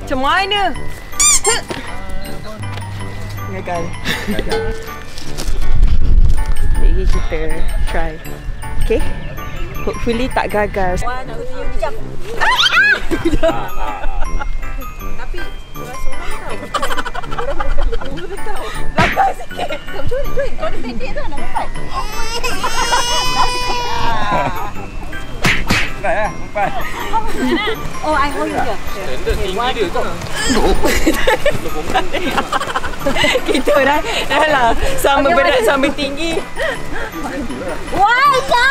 Macam mana? Gagal. Jadi kita try. Okay? Hopefully tak gagal. Wah, nak uji jam. Tapi orang tahu. Belakang sikit. Kamu cuit. Kau ni pendek tu nak empat. Empat. Oh, I hold you je. Standard tinggi dia tu. Kita dah lah sama berat sama tinggi. Wah, dia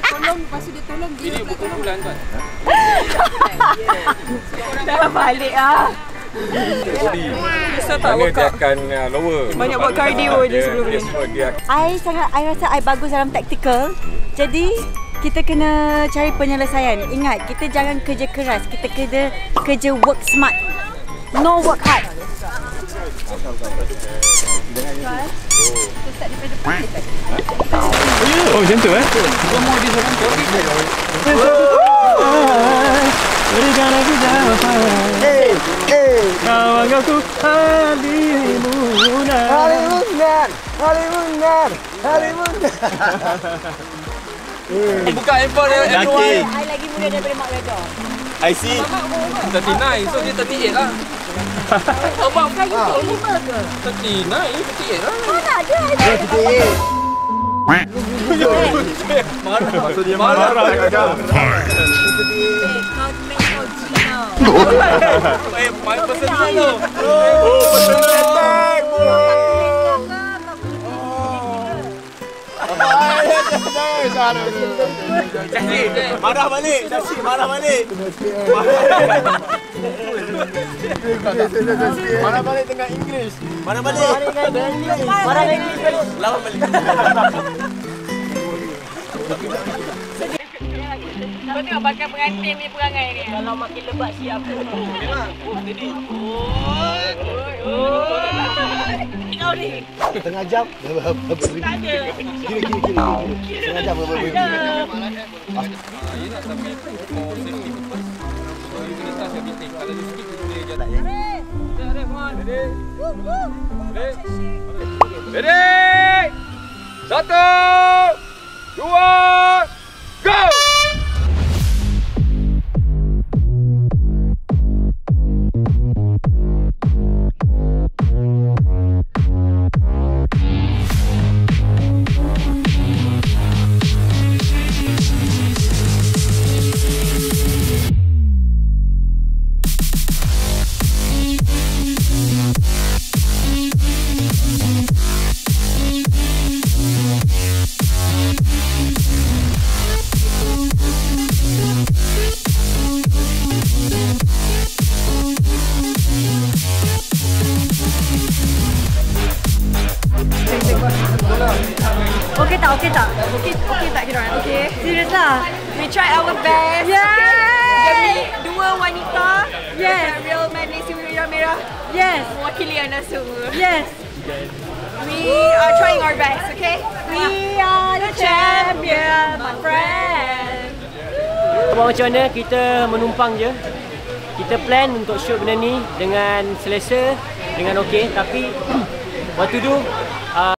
tolong, lepas tu dia tolong dia. Ini buku bulan kan. Dah balik ah. Bisa tak Dia workout? akan lower. Banyak buat cardio je sebelum ni. I rasa I bagus dalam taktikal. Jadi kita kena cari penyelesaian. Ingat, kita jangan kerja keras. Kita kerja work smart. No work hard. Oh, macam tu eh? Kau mau dia seorang topik je. Kawan aku Halimunan. Buka handphone everyone. I lagi muda daripada Mak Redha. I see. 39, so dia 38 lah. Abang kayu 5 ke? 39, 38 lah. Mana ada? Marah. Maksud dia marah. Kau make kau Gina. My personal tu. Marah balik. Syasik marah balik. Marah balik dengan English. Marah balik. Marah English balik. Lawan balik. Kau tengok bakal pengantin ni perangai ni. Kalau makin lebat siap. Memang. Oh, jadi. Kau ni. Tengah jam. Tak ada. Kira. Tengah jam berapa? Ya nak tapi for safety purpose. So you kena start everything. Kalau you skip dia boleh jalan. Ready? 1, 2, go! Okey tak kira orang? Okey. Serius lah. We try our best. Yes. Demi dua wanita. Yes. Real Manis Merah. Yes. Mewakili anda semua. Yes. We are trying our best, okay? We are the champion, my friend. Macam mana kita menumpang je. Kita plan untuk shoot benda ni dengan selesa, dengan okey, tapi what to do